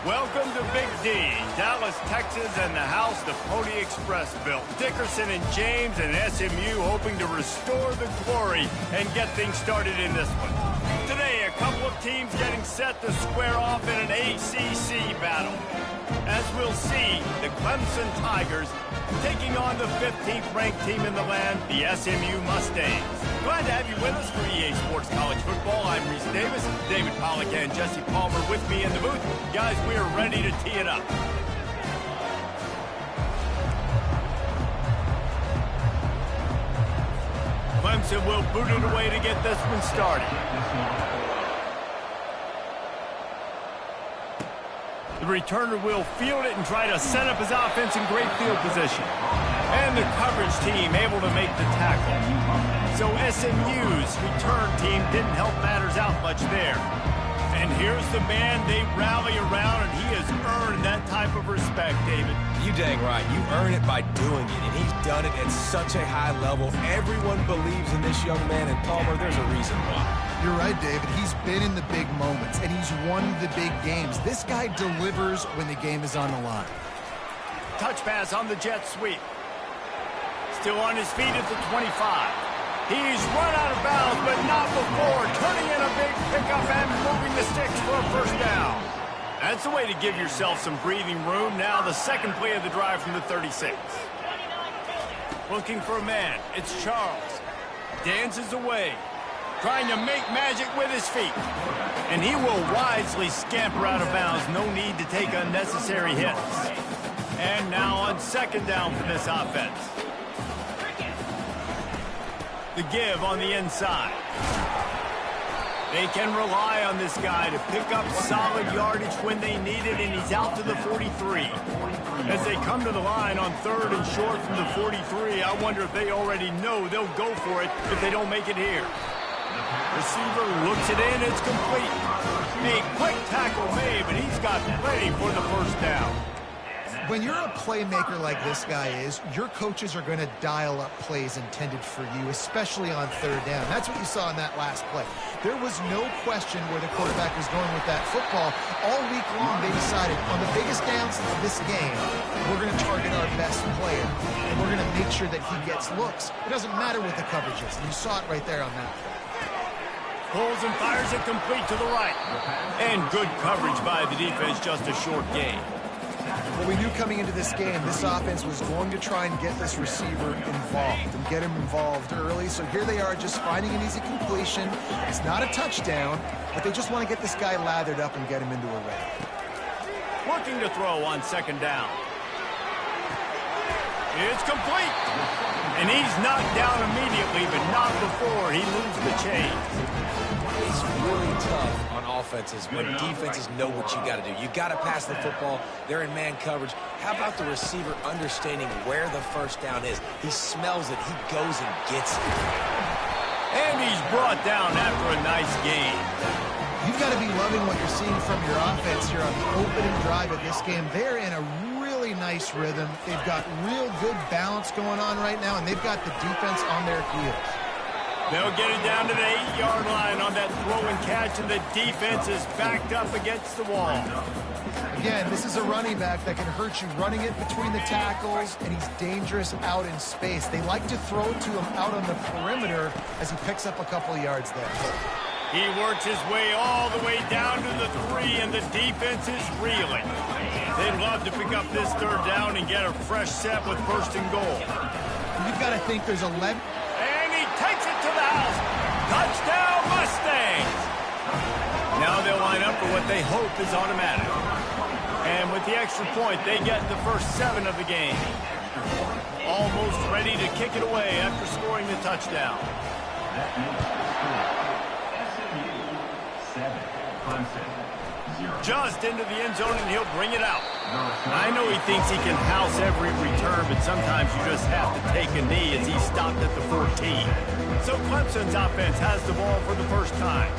Welcome to Big D, Dallas, Texas, and the house the Pony Express built. Dickerson and James and SMU hoping to restore the glory and get things started in this one. Today, a couple of teams getting set to square off in an ACC battle. As we'll see, the Clemson Tigers taking on the 15th ranked team in the land, the SMU Mustangs. Glad to have you with us for EA Sports College Football. I'm Reese Davis, David Pollack and Jesse Palmer with me in the booth. Guys, we are ready to tee it up. Clemson will boot it away to get this one started. The returner will field it and try to set up his offense in great field position. And the coverage team able to make the tackle. So SMU's return team didn't help matters out much there. And here's the man they rally around, and he has earned that type of respect, David. You dang right. You earn it by doing it, and he's done it at such a high level. Everyone believes in this young man, and Palmer, there's a reason why. You're right, David. He's been in the big moments, and he's won the big games. This guy delivers when the game is on the line. Touch pass on the jet sweep. Still on his feet at the 25. He's run out of bounds, but not before turning in a big pickup and moving the sticks for a first down. That's the way to give yourself some breathing room. Now the second play of the drive from the 36. Looking for a man. It's Charles. Dances away. Trying to make magic with his feet. And he will wisely scamper out of bounds. No need to take unnecessary hits. And now on second down for this offense. The give on the inside. They can rely on this guy to pick up solid yardage when they need it, and he's out to the 43. As they come to the line on third and short from the 43, I wonder if they already know they'll go for it if they don't make it here. Receiver looks it in, it's complete. A quick tackle made, but he's got plenty for the first down. When you're a playmaker like this guy is, your coaches are going to dial up plays intended for you, especially on third down. That's what you saw in that last play. There was no question where the quarterback was going with that football. All week long, they decided on the biggest downs of this game, we're going to target our best player, and we're going to make sure that he gets looks. It doesn't matter what the coverage is, and you saw it right there on that play. Pulls and fires it complete to the right. And good coverage by the defense, just a short gain. Well, we knew coming into this game, this offense was going to try and get this receiver involved and get him involved early. So here they are just finding an easy completion. It's not a touchdown, but they just want to get this guy lathered up and get him into a rhythm. Working to throw on second down. It's complete. And he's knocked down immediately, but not before he moves the chains. It's really tough on offenses when defenses know what you got to do. You got to pass the football. They're in man coverage. How about the receiver understanding where the first down is? He smells it. He goes and gets it. And he's brought down after a nice gain. You've got to be loving what you're seeing from your offense here on the opening drive of this game. They're in a really nice rhythm. They've got real good balance going on right now, and they've got the defense on their heels. They'll get it down to the 8-yard line on that throw and catch, and the defense is backed up against the wall. Again, this is a running back that can hurt you running it between the tackles, and he's dangerous out in space. They like to throw to him out on the perimeter as he picks up a couple of yards there. He works his way all the way down to the 3, and the defense is reeling. They'd love to pick up this third down and get a fresh set with first and goal. You've got to think there's 11. And he takes it to the house. Touchdown, Mustangs! Now they'll line up for what they hope is automatic. And with the extra point, they get the first 7 of the game. Almost ready to kick it away after scoring the touchdown. Just into the end zone, and he'll bring it out. I know he thinks he can house every return, but sometimes you just have to take a knee as he stopped at the 14. So Clemson's offense has the ball for the first time.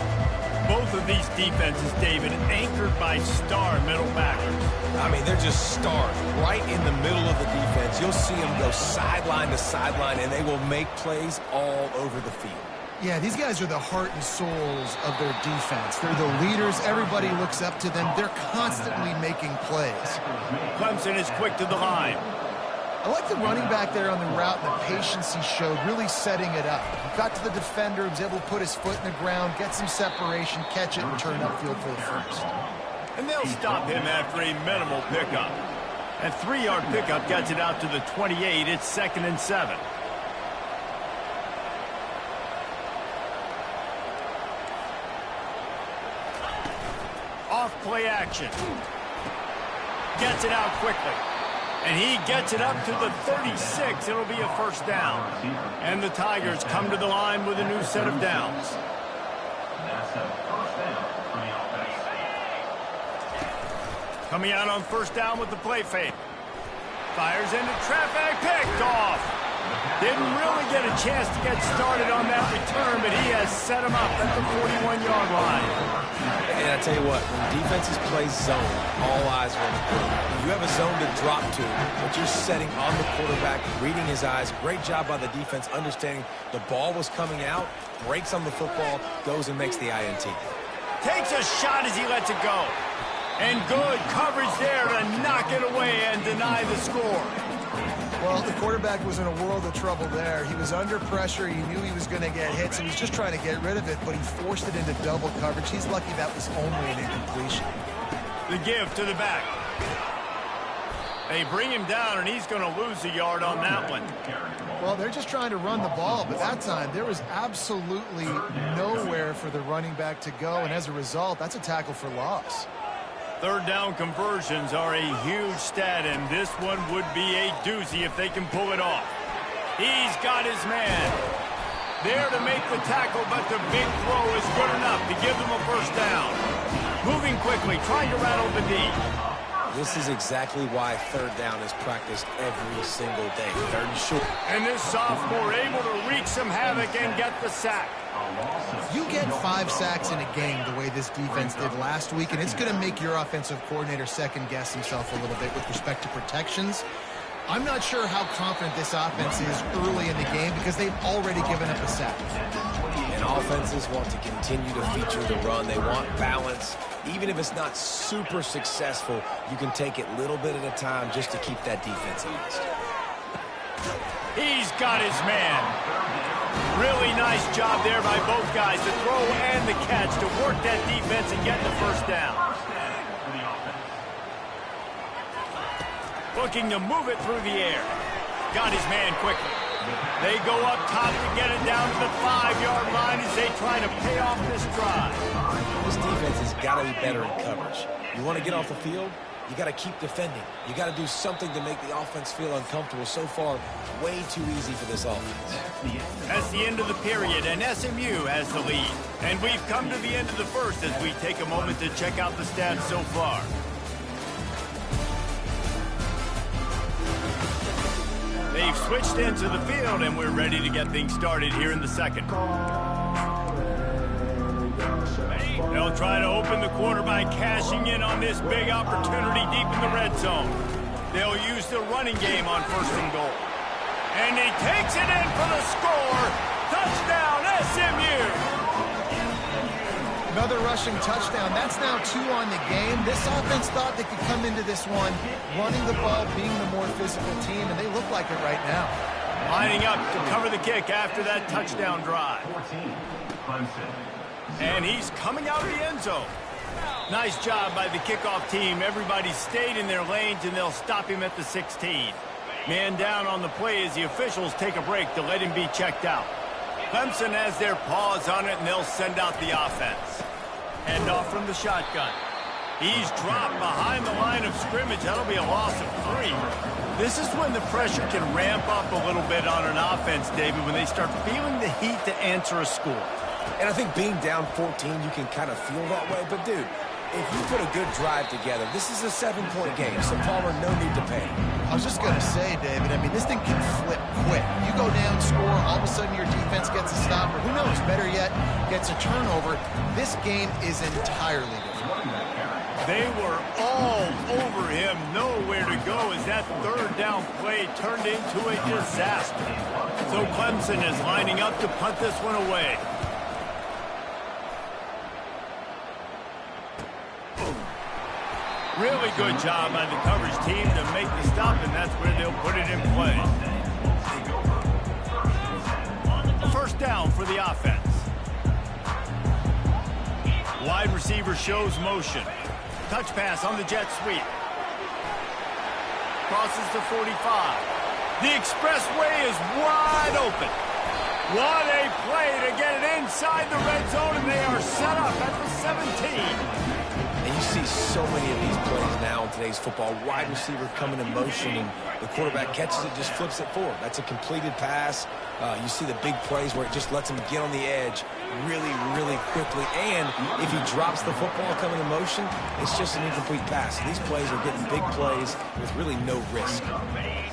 Both of these defenses, David, anchored by star middle backers. I mean, they're just stars right in the middle of the defense. You'll see them go sideline to sideline, and they will make plays all over the field. Yeah, these guys are the heart and souls of their defense. They're the leaders. Everybody looks up to them. They're constantly making plays. Clemson is quick to the line. I like the running back there on the route and the patience he showed, really setting it up. He got to the defender, was able to put his foot in the ground, get some separation, catch it, and turn upfield for the first. And they'll stop him after a minimal pickup. A 3-yard pickup gets it out to the 28. It's 2nd and 7. Off play action. Gets it out quickly. And he gets it up to the 36. It'll be a first down. And the Tigers come to the line with a new set of downs. Coming out on first down with the play fake. Fires into traffic. Picked off. Didn't really get a chance to get started on that return, but he has set him up at the 41-yard line. And I tell you what, when defenses play zone, all eyes are on the quarterback. You have a zone to drop to, but you're setting on the quarterback, reading his eyes. Great job by the defense, understanding the ball was coming out, breaks on the football, goes and makes the INT. Takes a shot as he lets it go. And good coverage there to knock it away and deny the score. Well, the quarterback was in a world of trouble there. He was under pressure. He knew he was going to get hit, so he was just trying to get rid of it, but he forced it into double coverage. He's lucky that was only an incompletion. The give to the back. They bring him down, and he's going to lose a yard on that one. Well, they're just trying to run the ball, but that time there was absolutely nowhere for the running back to go, and as a result, that's a tackle for loss. Third down conversions are a huge stat, and this one would be a doozy if they can pull it off. He's got his man there to make the tackle, but the big throw is good enough to give them a first down. Moving quickly, trying to rattle the D. This is exactly why third down is practiced every single day. Third and short. And this sophomore able to wreak some havoc and get the sack. You get 5 sacks in a game the way this defense did last week, and it's going to make your offensive coordinator second-guess himself a little bit with respect to protections. I'm not sure how confident this offense is early in the game because they've already given up a sack. And offenses want to continue to feature the run. They want balance. Even if it's not super successful, you can take it little bit at a time just to keep that defense honest. He's got his man. Really nice job there by both guys, the throw and the catch, to work that defense and get the first down. Looking to move it through the air. Got his man quickly. They go up top to get it down to the 5-yard line as they try to pay off this drive. This defense has got to be better in coverage. You want to get off the field? You got to keep defending. You got to do something to make the offense feel uncomfortable. So far, way too easy for this offense. That's the end of the period, and SMU has the lead. And we've come to the end of the first as we take a moment to check out the stats so far. They've switched into the field, and we're ready to get things started here in the second. They'll try to open the quarter by cashing in on this big opportunity deep in the red zone. They'll use the running game on 1st and goal. And he takes it in for the score. Touchdown, SMU! Another rushing touchdown. That's now 2 on the game. This offense thought they could come into this one running the ball, being the more physical team, and they look like it right now. Lining up to cover the kick after that touchdown drive. And he's coming out of the end zone. Nice job by the kickoff team. Everybody stayed in their lanes, and they'll stop him at the 16. Man down on the play as the officials take a break to let him be checked out. Clemson has their paws on it, and they'll send out the offense. Hand off from the shotgun. He's dropped behind the line of scrimmage. That'll be a loss of 3. This is when the pressure can ramp up a little bit on an offense, David, when they start feeling the heat to answer a score. And I think being down 14, you can kind of feel that way. But, dude, if you put a good drive together, this is a 7-point game, so Palmer, no need to panic. I was just going to say, David, I mean, this thing can flip quick. You go down, score, all of a sudden your defense gets a stop, or who knows, better yet, gets a turnover. This game is entirely different. They were all over him, nowhere to go as that third down play turned into a disaster. So Clemson is lining up to punt this one away. Really good job by the coverage team to make the stop, and that's where they'll put it in play. First down for the offense. Wide receiver shows motion. Touch pass on the jet sweep. Crosses the 45. The expressway is wide open. What a play to get it inside the red zone, and they are set up at the 17. And you see so many of these plays now in today's football. Wide receiver coming in motion, and the quarterback catches it, just flips it forward. That's a completed pass. You see the big plays where it just lets him get on the edge really, really quickly. And if he drops the football coming in motion, it's just an incomplete pass. These plays are getting big plays with really no risk.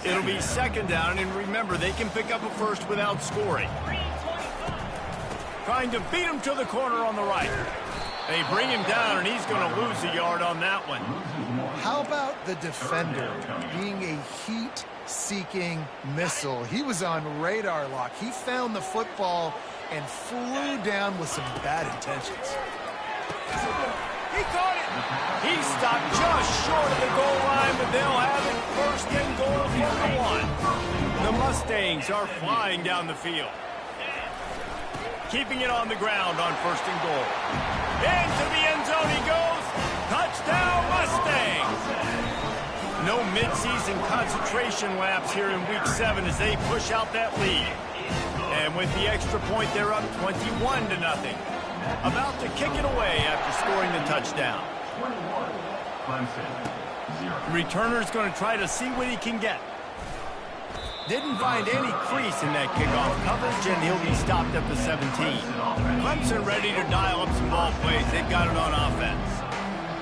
It'll be second down, and remember, they can pick up a first without scoring. Trying to beat him to the corner on the right. They bring him down, and he's going to lose a yard on that one. How about the defender being a heat-seeking missile? He was on radar lock. He found the football and flew down with some bad intentions. He caught it. He stopped just short of the goal line, but they'll have it first and goal from the one. The Mustangs are flying down the field. Keeping it on the ground on first and goal. Into the end zone he goes. Touchdown, Mustangs. No midseason concentration laps here in Week 7 as they push out that lead. And with the extra point, they're up 21-0. About to kick it away after scoring the touchdown. Returner's going to try to see what he can get. Didn't find any crease in that kickoff coverage, and he'll be stopped at the 17. Clemson ready to dial up some ball plays. They've got it on offense.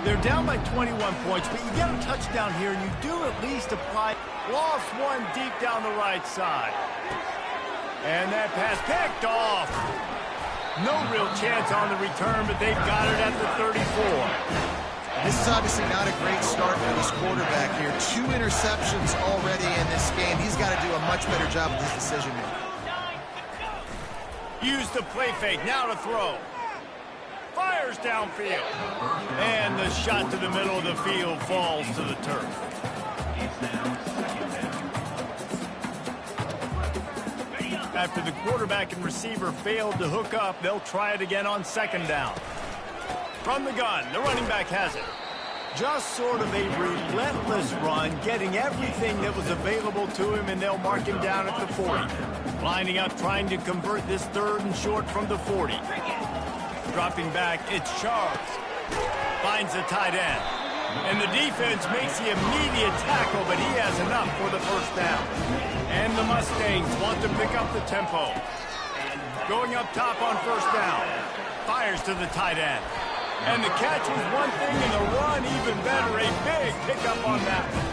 They're down by 21 points, but you get a touchdown here, and you do at least apply. Lost one deep down the right side. And that pass picked off. No real chance on the return, but they've got it at the 34. This is obviously not a great start for this quarterback here. 2 interceptions already in this game. He's got to do a much better job with his decision-making. Use the play fake. Now to throw. Fires downfield. And the shot to the middle of the field falls to the turf. After the quarterback and receiver failed to hook up, they'll try it again on second down. From the gun, the running back has it. Just sort of a relentless run, getting everything that was available to him, and they'll mark him down at the 40. Lining up, trying to convert this third and short from the 40. Dropping back, it's Charles. Finds the tight end. And the defense makes the immediate tackle, but he has enough for the first down. And the Mustangs want to pick up the tempo. Going up top on first down. Fires to the tight end. And the catch was one thing, and the run even better. A big pickup on that one.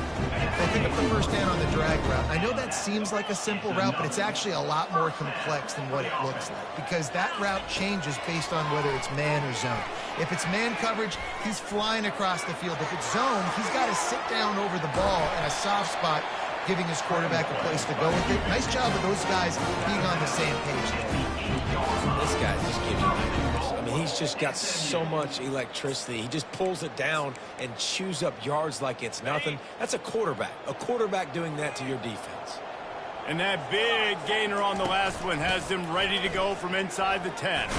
They pick up the first down on the drag route. I know that seems like a simple route, but it's actually a lot more complex than what it looks like, because that route changes based on whether it's man or zone. If it's man coverage, he's flying across the field. If it's zone, he's got to sit down over the ball in a soft spot, giving his quarterback a place to go with it. Nice job of those guys being on the same page there. This guy just gives you nightmares. I mean, he's just got so much electricity. He just pulls it down and chews up yards like it's nothing. That's a quarterback. A quarterback doing that to your defense. And that big gainer on the last one has them ready to go from inside the 10.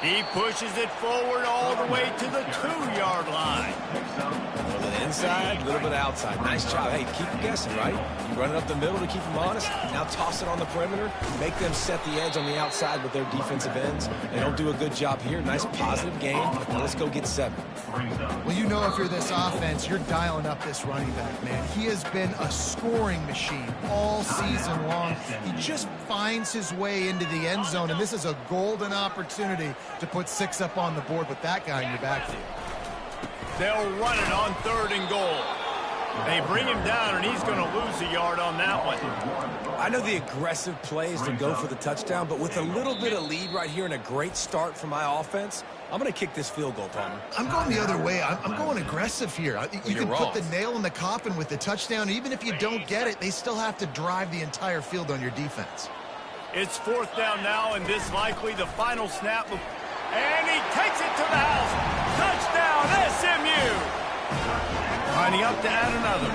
He pushes it forward all the way to the 2-yard line. A little bit inside, a little bit outside. Nice job. Hey, keep them guessing, right? You run it up the middle to keep them honest. Now toss it on the perimeter. Make them set the edge on the outside with their defensive ends. They don't do a good job here. Nice positive game. Now let's go get 7. Well, you know, if you're this offense, you're dialing up this running back, man. He has been a scoring machine all season long. He just finds his way into the end zone, and this is a golden opportunity to put 6 up on the board with that guy in your backfield. They'll run it on 3rd and goal. They bring him down, and he's going to lose a yard on that one. I know the aggressive play is to go for the touchdown, but with a little bit of lead right here and a great start for my offense, I'm going to kick this field goal, Palmer. I'm going the other way. I'm going aggressive here. You can put the nail in the coffin with the touchdown. Even if you don't get it, they still have to drive the entire field on your defense. It's 4th down now, and this likely the final snap. And he takes it to the house. Touchdown, SMU! Lining up to add another.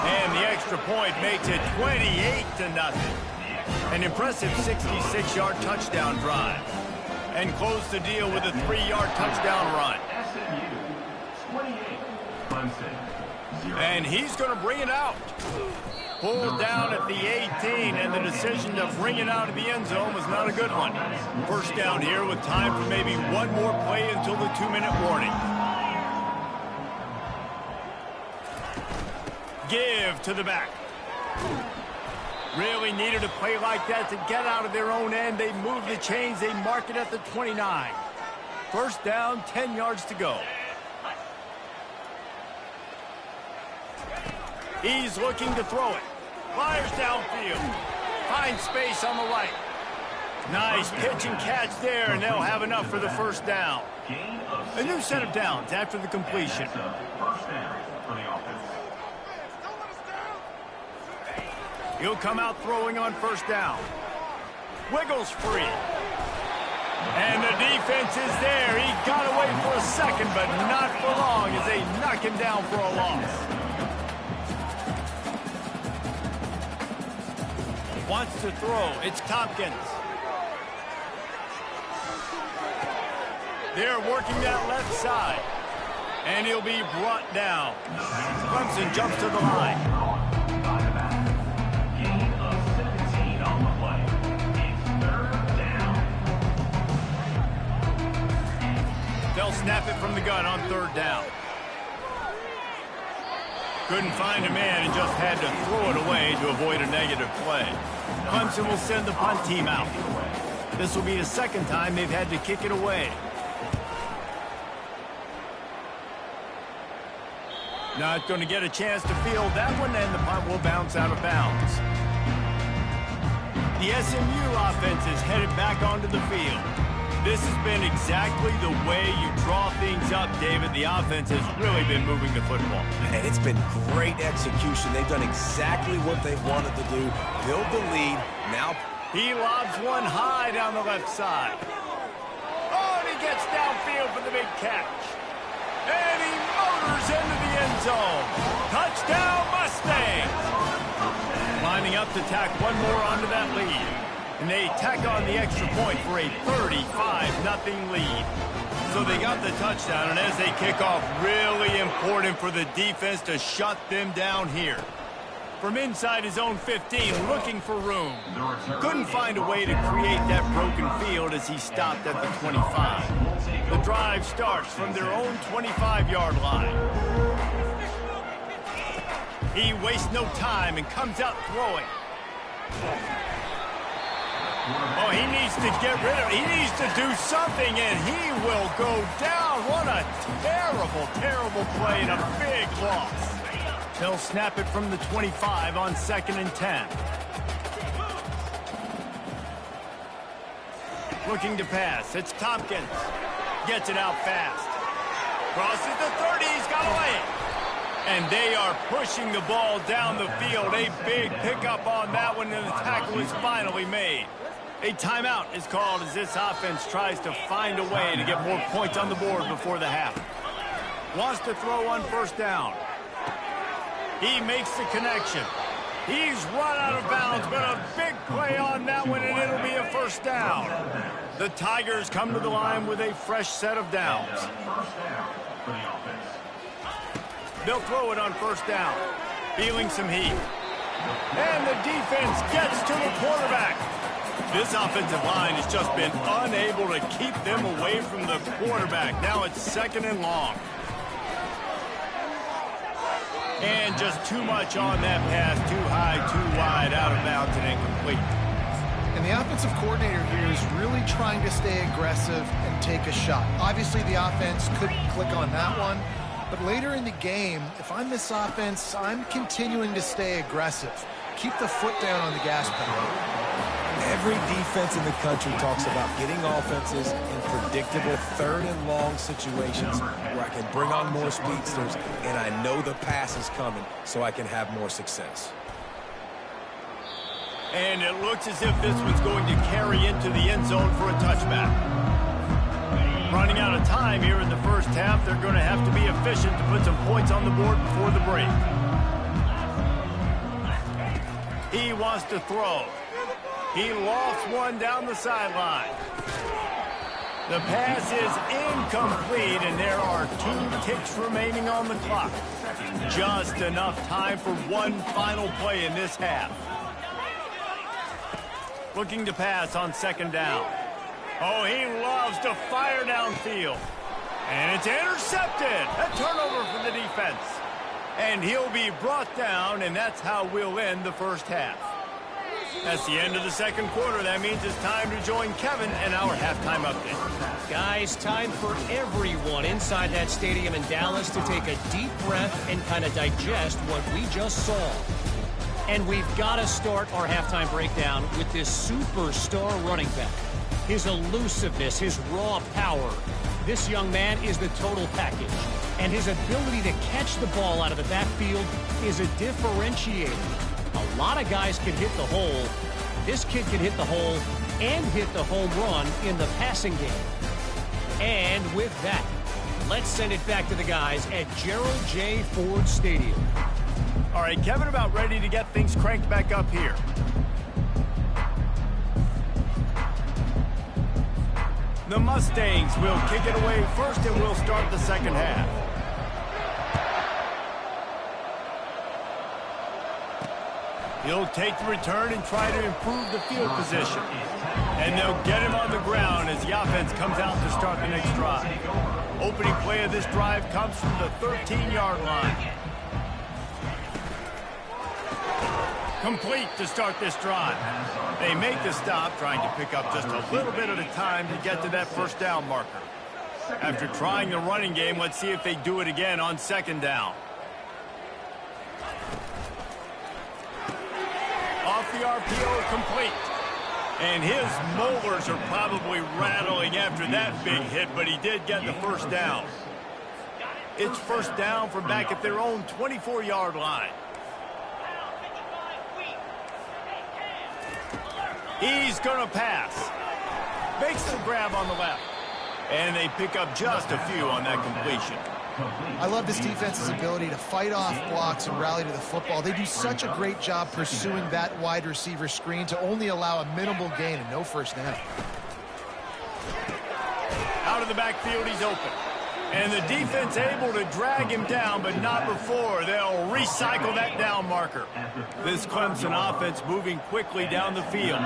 And the extra point makes it 28-0. An impressive 66-yard touchdown drive. And close the deal with a 3-yard touchdown run. And he's going to bring it out. Pulled down at the 18, and the decision to bring it out of the end zone was not a good one. First down here with time for maybe one more play until the 2-minute warning. Give to the back. Really needed a play like that to get out of their own end. They move the chains. They mark it at the 29. First down, 10 yards to go. He's looking to throw it. Fires downfield. Finds space on the right. Nice pitch and catch there, and they'll have enough for the first down. A new set of downs after the completion. He'll come out throwing on first down. Wiggles free. And the defense is there. He got away for a second, but not for long as they knock him down for a loss. Wants to throw. It's Tompkins. They're working that left side. And he'll be brought down. Clemson jumps to the line. They'll snap it from the gun on 3rd down. Couldn't find a man and just had to throw it away to avoid a negative play. Clemson will send the punt team out. This will be the 2nd time they've had to kick it away. Not going to get a chance to field that one, and the punt will bounce out of bounds. The SMU offense is headed back onto the field. This has been exactly the way you draw things up, David. The offense has really been moving the football. And it's been great execution. They've done exactly what they wanted to do. Build the lead. Now he lobs one high down the left side. Oh, and he gets downfield for the big catch. And he motors into the end zone. Touchdown, Mustangs! Lining up to tack one more onto that lead. And they tack on the extra point for a 35-0 lead. So they got the touchdown, and as they kick off, really important for the defense to shut them down here. From inside his own 15, looking for room. Couldn't find a way to create that broken field as he stopped at the 25. The drive starts from their own 25-yard line. He wastes no time and comes out throwing. Oh, he needs to get rid of it. He needs to do something, and he will go down. What a terrible, terrible play and a big loss. They'll snap it from the 25 on 2nd and 10. Looking to pass. It's Tompkins. Gets it out fast. Crosses the 30. He's got away. And they are pushing the ball down the field. A big pickup on that one, and the tackle is finally made. A timeout is called as this offense tries to find a way to get more points on the board before the half. Wants to throw on first down. He makes the connection. He's run out of bounds, but a big play on that one, and it'll be a first down. The Tigers come to the line with a fresh set of downs. They'll throw it on first down. Feeling some heat. And the defense gets to the quarterback. This offensive line has just been unable to keep them away from the quarterback. Now it's 2nd and long. And just too much on that pass. Too high, too wide, out of bounds, and incomplete. And the offensive coordinator here is really trying to stay aggressive and take a shot. Obviously, the offense couldn't click on that one. But later in the game, if I'm this offense, I'm continuing to stay aggressive. Keep the foot down on the gas pedal. Every defense in the country talks about getting offenses in predictable third and long situations where I can bring on more speedsters and I know the pass is coming so I can have more success. And it looks as if this one's going to carry into the end zone for a touchback. Running out of time here in the first half, they're going to have to be efficient to put some points on the board before the break. He wants to throw. He lofts one down the sideline. The pass is incomplete, and there are 2 ticks remaining on the clock. Just enough time for one final play in this half. Looking to pass on second down. Oh, he loves to fire downfield. And it's intercepted. A turnover for the defense. And he'll be brought down, and that's how we'll end the first half. That's the end of the second quarter. That means it's time to join Kevin and our halftime update. Guys, time for everyone inside that stadium in Dallas to take a deep breath and kind of digest what we just saw. And we've got to start our halftime breakdown with this superstar running back. His elusiveness, his raw power. This young man is the total package. And his ability to catch the ball out of the backfield is a differentiator. A lot of guys can hit the hole. This kid can hit the hole and hit the home run in the passing game. And with that, let's send it back to the guys at Gerald J. Ford Stadium. All right, Kevin, about ready to get things cranked back up here. The Mustangs will kick it away first, and we'll start the second half. He'll take the return and try to improve the field position. And they'll get him on the ground as the offense comes out to start the next drive. Opening play of this drive comes from the 13-yard line. Complete to start this drive. They make the stop, trying to pick up just a little bit at a time to get to that first down marker. After trying the running game, let's see if they do it again on second down. Off the RPO, complete. And his molars are probably rattling after that big hit, but he did get the first down. It's first down from back at their own 24-yard line. He's going to pass. Makes the grab on the left. And they pick up just a few on that completion. I love this defense's ability to fight off blocks and rally to the football. They do such a great job pursuing that wide receiver screen to only allow a minimal gain and no first down. Out of the backfield, he's open. And the defense able to drag him down, but not before. They'll recycle that down marker. This Clemson offense moving quickly down the field.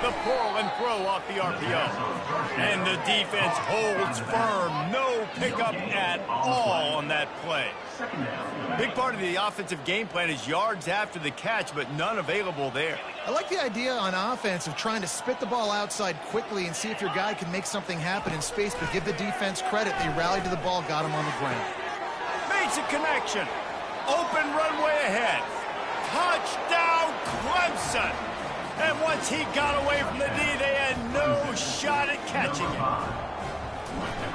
The pull and throw off the RPO. And the defense holds firm. No pickup at all on that play. Big part of the offensive game plan is yards after the catch, but none available there. I like the idea on offense of trying to spit the ball outside quickly and see if your guy can make something happen in space, but give the defense credit. They rallied to the ball, got him on the ground. Makes a connection. Open runway ahead. Touchdown, Clemson. And once he got away from the D, they had no shot at catching it.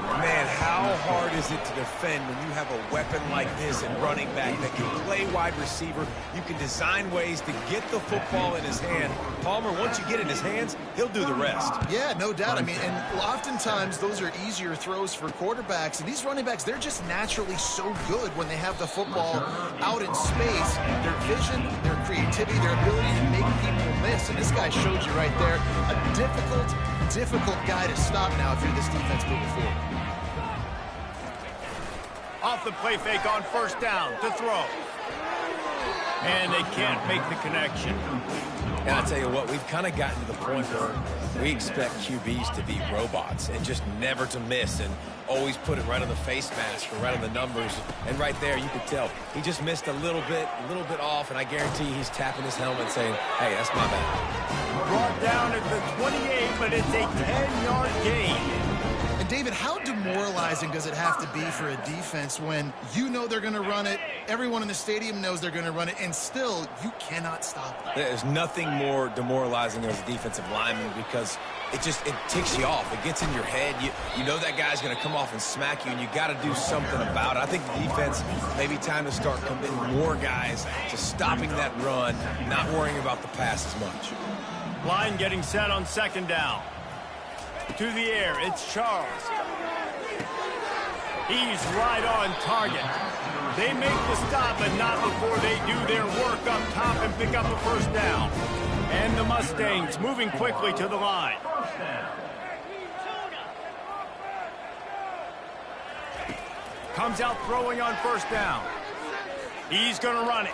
Man, how hard is it to defend when you have a weapon like this in running back that can play wide receiver? You can design ways to get the football in his hand. Palmer, once you get it in his hands, he'll do the rest. Yeah, no doubt. I mean, and oftentimes those are easier throws for quarterbacks. And these running backs, they're just naturally so good when they have the football out in space. Their vision, their creativity, their ability to make people miss. And this guy showed you right there a difficult guy to stop now if you're this defense moving forward. Off the play fake on first down to throw. And they can't make the connection. And I tell you what, we've kind of gotten to the point where we expect QBs to be robots and just never to miss and always put it right on the face mask or right on the numbers. And right there, you could tell he just missed a little bit off, and I guarantee he's tapping his helmet saying, hey, that's my bad. Brought down at the 28, but it's a 10-yard gain. And David, how demoralizing does it have to be for a defense when you know they're going to run it, everyone in the stadium knows they're going to run it, and still you cannot stop it? There's nothing more demoralizing as a defensive lineman because it ticks you off. It gets in your head. You know that guy's going to come off and smack you, and you got to do something about it. I think the defense maybe time to start committing more guys to stopping that run, not worrying about the pass as much. Line getting set on second down. To the air, it's Charles. He's right on target. They make the stop, but not before they do their work up top and pick up the first down. And the Mustangs moving quickly to the line. Comes out throwing on first down. He's going to run it.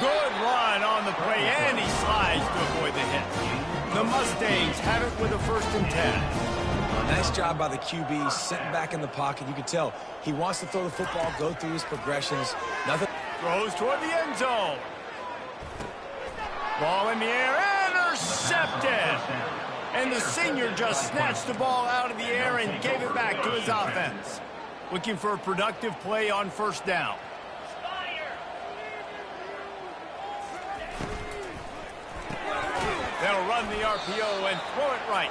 Good run on the play, and he slides to avoid the hit. The Mustangs have it with a 1st and 10. Nice job by the QB, sitting back in the pocket. You can tell he wants to throw the football, go through his progressions. Nothing. Throws toward the end zone. Ball in the air, intercepted. And the senior just snatched the ball out of the air and gave it back to his offense. Looking for a productive play on first down. They'll run the RPO and throw it right.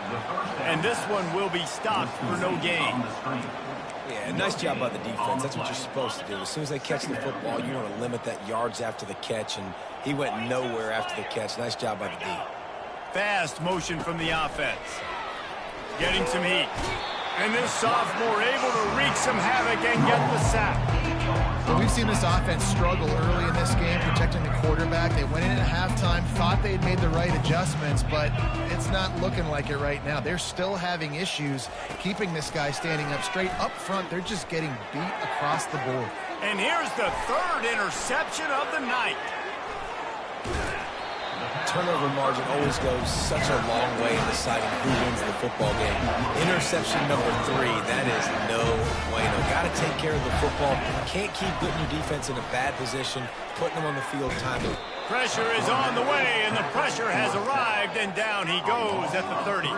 And this one will be stopped for no gain. Yeah, nice job by the defense. That's what you're supposed to do. As soon as they catch the football, you want to limit that yards after the catch, and he went nowhere after the catch. Nice job by the D. Fast motion from the offense. Getting some heat. And this sophomore able to wreak some havoc and get the sack. Well, we've seen this offense struggle early in this game, protecting the quarterback. They went in at halftime, thought they had made the right adjustments, but it's not looking like it right now. They're still having issues keeping this guy standing up straight. Up front, they're just getting beat across the board. And here's the 3rd interception of the night. Turnover margin always goes such a long way in deciding who wins the football game. Interception number 3, that is no bueno. Got to take care of the football. Can't keep putting your defense in a bad position, putting them on the field timely. Pressure is on the way, and the pressure has arrived, and down he goes at the 30.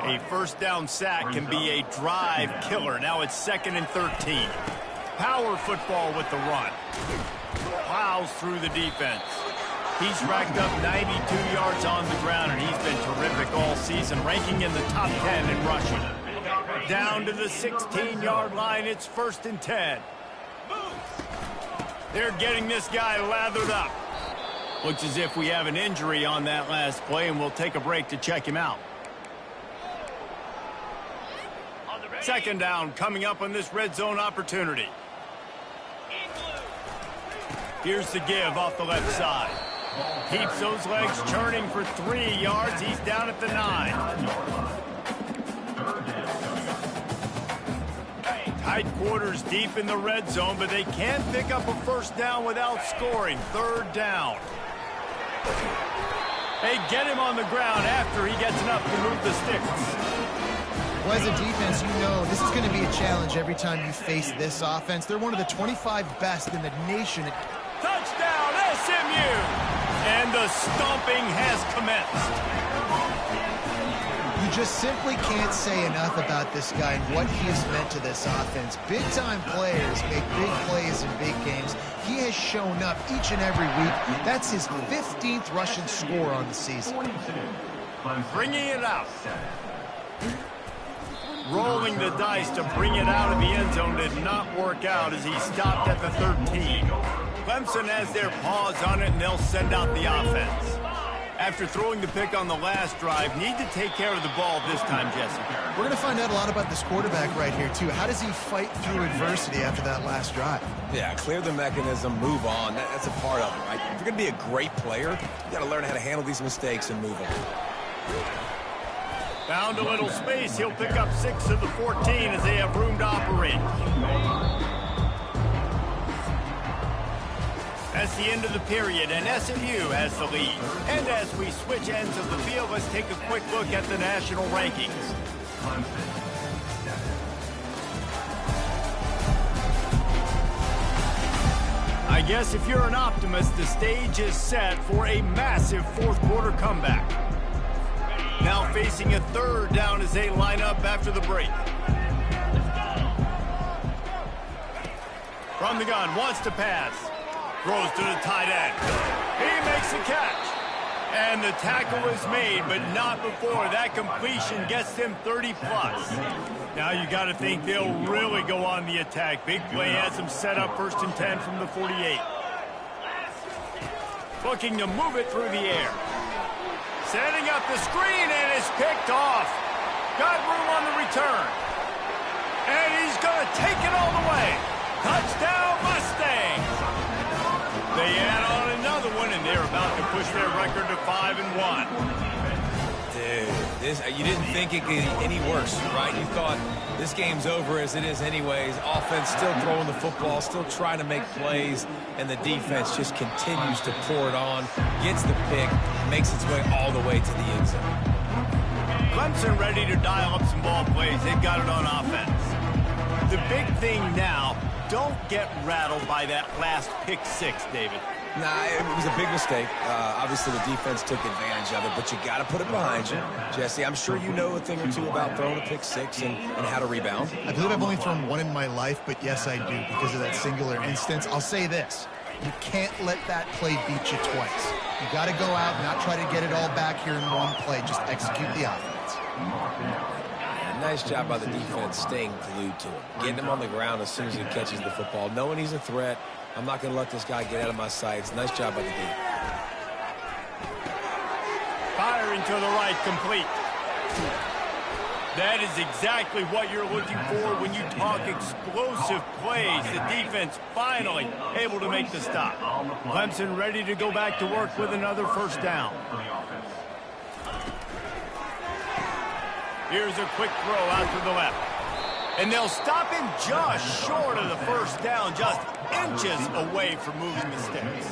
A first down sack can be a drive killer. Now it's 2nd and 13. Power football with the run. Plows through the defense. He's racked up 92 yards on the ground, and he's been terrific all season, ranking in the top 10 in rushing. Down to the 16-yard line, it's 1st and 10. They're getting this guy lathered up. Looks as if we have an injury on that last play, and we'll take a break to check him out. 2nd down coming up on this red zone opportunity. Here's the give off the left side. Keeps those legs churning for 3 yards. He's down at the 9. Tight quarters deep in the red zone, but they can't pick up a first down without scoring. 3rd down. They get him on the ground after he gets enough to move the sticks. Well, as a defense, you know this is going to be a challenge every time you face this offense. They're one of the 25 best in the nation. Touchdown, SMU! And the stomping has commenced. You just simply can't say enough about this guy and what he has meant to this offense. Big-time players make big plays in big games. He has shown up each and every week. That's his 15th rushing score on the season. Bringing it out. Rolling the dice to bring it out of the end zone did not work out as he stopped at the 13. Clemson has their paws on it, and they'll send out the offense. After throwing the pick on the last drive, need to take care of the ball this time, Jesse. We're going to find out a lot about this quarterback right here, too. How does he fight through adversity after that last drive? Yeah, clear the mechanism, move on. That's a part of it, right? If you're going to be a great player, you got to learn how to handle these mistakes and move on. Found a little space. He'll pick up 6 of the 14 as they have room to operate. That's the end of the period, and SMU has the lead. And as we switch ends of the field, let's take a quick look at the national rankings. I guess if you're an optimist, the stage is set for a massive fourth quarter comeback. Now facing a third down as they line up after the break. From the gun, wants to pass. Throws to the tight end. He makes the catch. And the tackle is made, but not before that completion gets them 30-plus. Now you got to think they'll really go on the attack. Big play has them set up 1st and 10 from the 48. Looking to move it through the air. Setting up the screen, and it's picked off. Got room on the return. And he's going to take it all the way. Touchdown, Mustangs. They add on another one, and they're about to push their record to 5-1. Dude, you didn't think it could get any worse, right? You thought this game's over as it is anyways. Offense still throwing the football, still trying to make plays, and the defense just continues to pour it on, gets the pick, makes its way all the way to the end zone. Clemson ready to dial up some ball plays. They've got it on offense. The big thing now, don't get rattled by that last pick six, David. Nah, it was a big mistake. Obviously, the defense took advantage of it, but you got to put it behind you. Jesse, I'm sure you know a thing or two about throwing a pick six and how to rebound. I believe I've only thrown one in my life, but yes, I do because of that singular instance. I'll say this. You can't let that play beat you twice. You got to go out and not try to get it all back here in one play. Just execute the offense. Nice job by the defense staying glued to him, getting him on the ground as soon as he catches the football, knowing he's a threat. I'm not going to let this guy get out of my sights. Nice job by the D. Firing to the right, complete. That is exactly what you're looking for when you talk explosive plays. The defense finally able to make the stop. Clemson ready to go back to work with another 1st down. Here's a quick throw out to the left. And they'll stop him just short of the 1st down, just inches away from moving the sticks.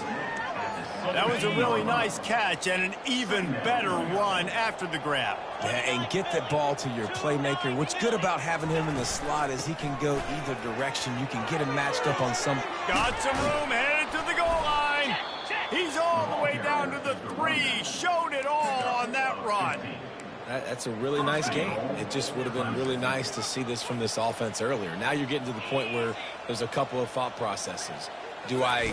That was a really nice catch and an even better run after the grab. Yeah, and get that ball to your playmaker. What's good about having him in the slot is he can go either direction. You can get him matched up on some. Got some room, headed to the goal line. He's all the way down to the 3. Showed it all on that run. That's a really nice game. It just would have been really nice to see this from this offense earlier. Now you're getting to the point where there's a couple of thought processes. Do I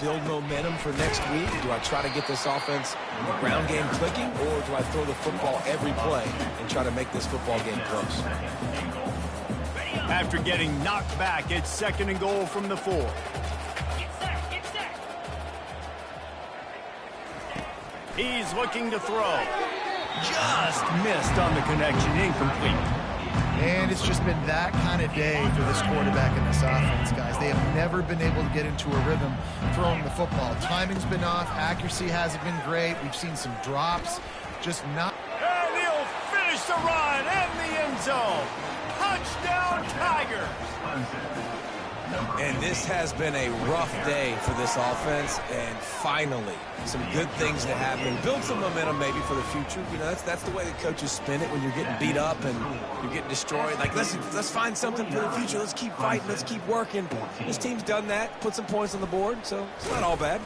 build momentum for next week? Do I try to get this offense, the ground game clicking, or do I throw the football every play and try to make this football game close? After getting knocked back, it's 2nd and goal from the 4. He's looking to throw. Just missed on the connection, incomplete. And it's just been that kind of day for this quarterback and this offense, guys. They have never been able to get into a rhythm throwing the football. Timing's been off. Accuracy hasn't been great. We've seen some drops. Just not. And he'll finish the run in the end zone. Touchdown, Tigers. And this has been a rough day for this offense, and finally, some good things to happen. Build some momentum maybe for the future. You know, that's the way the coaches spin it when you're getting beat up and you're getting destroyed. Like, let's find something for the future. Let's keep fighting. Let's keep working. This team's done that, put some points on the board, so it's not all bad.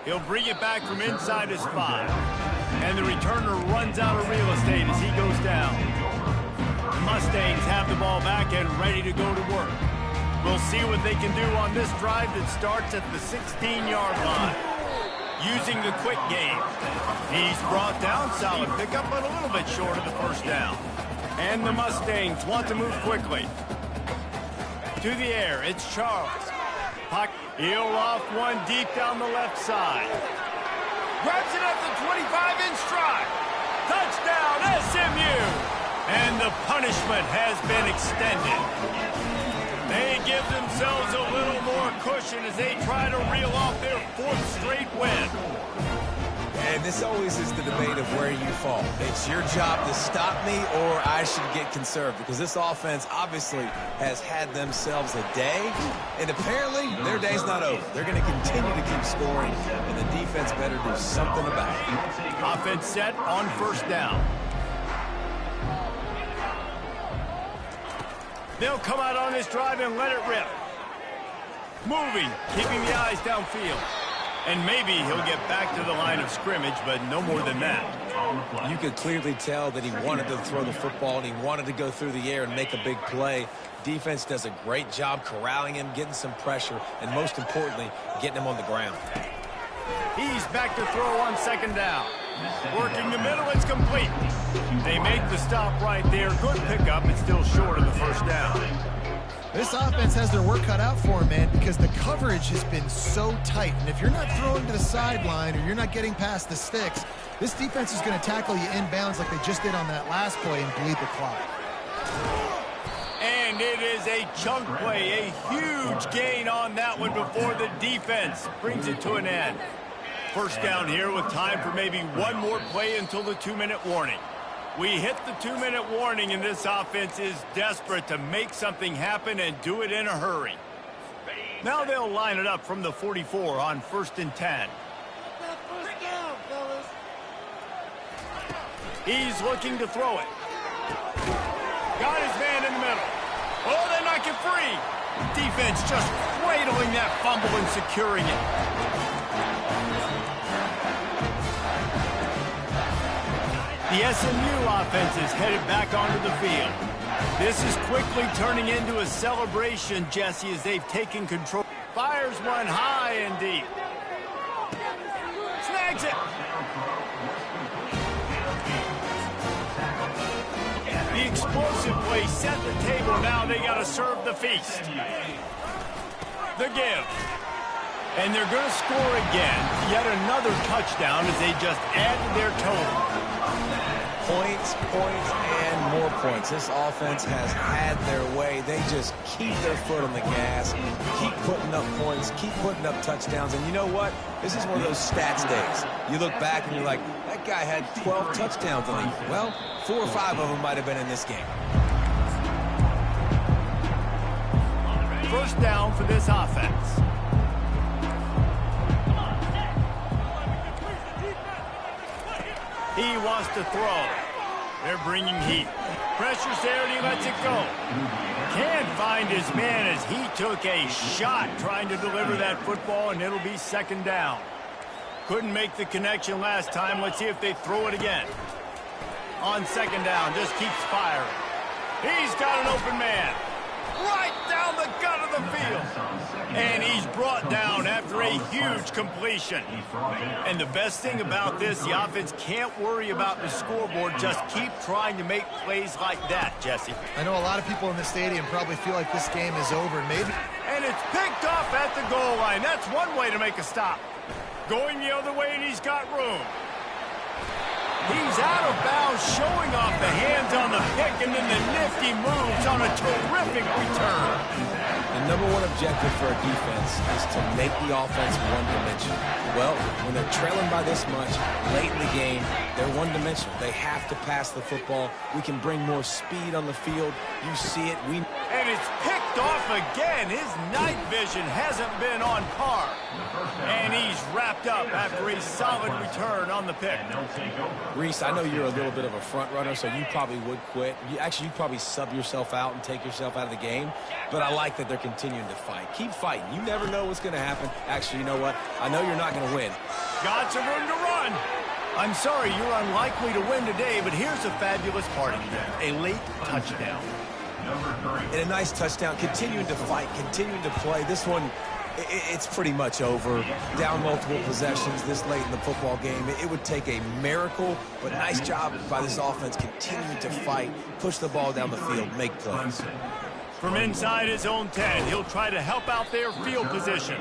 He'll bring it back from inside his 5. And the returner runs out of real estate as he goes down. The Mustangs have the ball back and ready to go to work. We'll see what they can do on this drive that starts at the 16-yard line. Using the quick game. He's brought down, solid pickup, but a little bit short of the 1st down. And the Mustangs want to move quickly. To the air, it's Charles. Puck, he'll off one deep down the left side. Grabs it at the 25 in stride. Touchdown, SMU! And the punishment has been extended. They give themselves a little more cushion as they try to reel off their 4th straight win. And this always is the debate of where you fall. It's your job to stop me, or I should get conserved, because this offense obviously has had themselves a day, and apparently their day's not over. They're going to continue to keep scoring, and the defense better do something about it. Offense set on 1st down. They'll come out on this drive and let it rip. Moving, keeping the eyes downfield. And maybe he'll get back to the line of scrimmage, but no more than that. You could clearly tell that he wanted to throw the football and he wanted to go through the air and make a big play. Defense does a great job corralling him, getting some pressure, and most importantly, getting him on the ground. He's back to throw on second down. Working the middle, it's complete. They make the stop right there. Good pickup, it's still short of the first down. This offense has their work cut out for them, man, because the coverage has been so tight. And if you're not throwing to the sideline or you're not getting past the sticks, this defense is going to tackle you inbounds like they just did on that last play and bleed the clock. And it is a chunk play, a huge gain on that one before the defense brings it to an end. First down here with time for maybe one more play until the 2-minute warning. We hit the 2-minute warning, and this offense is desperate to make something happen and do it in a hurry. Now they'll line it up from the 44 on 1st and 10. He's looking to throw it. Got his man in the middle. Oh, they knock it free. Defense just cradling that fumble and securing it. The SMU offense is headed back onto the field. This is quickly turning into a celebration, Jesse, as they've taken control. Fires one high and deep. Snags it. The explosive play set the table. Now they got to serve the feast. The give. And they're going to score again. Yet another touchdown as they just add to their total. Points, and more points. This offense has had their way. They just keep their foot on the gas, keep putting up points, keep putting up touchdowns. And you know what? This is one of those stats days. You look back and you're like, that guy had 12 touchdowns on him. Well, 4 or 5 of them might have been in this game. First down for this offense. He wants to throw. They're bringing heat. Pressure's there and he lets it go. Can't find his man as he took a shot trying to deliver that football, and it'll be second down. Couldn't make the connection last time. Let's see if they throw it again. On second down, just keeps firing. He's got an open man. Right down the gut of the field. And he's brought down after a huge completion. And the best thing about this, the offense can't worry about the scoreboard. Just keep trying to make plays like that, Jesse. I know a lot of people in the stadium probably feel like this game is over. Maybe. And it's picked off at the goal line. That's one way to make a stop. Going the other way, and he's got room. He's out of bounds, showing off the hands on the pick, and then the nifty moves on a terrific return. The number one objective for a defense is to make the offense one-dimensional. Well, when they're trailing by this much, late in the game, they're one-dimensional. They have to pass the football. We can bring more speed on the field. You see it. And it's picked off again. His night vision hasn't been on par. And he's wrapped up after a solid return on the pick. Reese, I know you're a little bit of a front runner, so you probably would quit. You'd probably sub yourself out and take yourself out of the game. But I like that they're continuing to fight. Keep fighting. You never know what's going to happen. Actually, you know what? I know you're not going to win. Got some room to run. I'm sorry, you're unlikely to win today, but here's a fabulous parting game. A late touchdown. And a nice touchdown. Continuing to fight, continuing to play. This one, it's pretty much over. Down multiple possessions this late in the football game. It would take a miracle, but nice job by this offense continuing to fight, push the ball down the field, make plays. From inside his own 10, he'll try to help out their field position.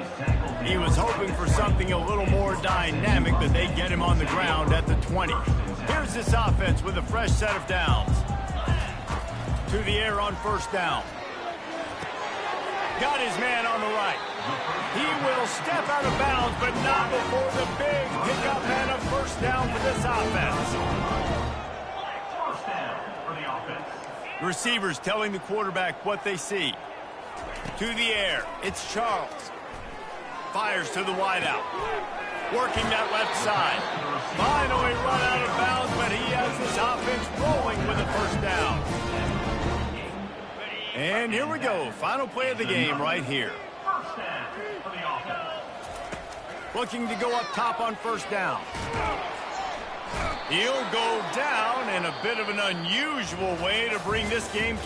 He was hoping for something a little more dynamic, but they get him on the ground at the 20. Here's this offense with a fresh set of downs. To the air on first down. Got his man on the right. He will step out of bounds, but not before the big pickup and a first down for this offense. Receivers telling the quarterback what they see. To the air, it's Charles. Fires to the wideout. Working that left side. Finally run out of bounds, but he has this offense rolling with a first down. And here we go. Final play of the game right here. looking to go up top on first down. He'll go down in a bit of an unusual way to bring this game to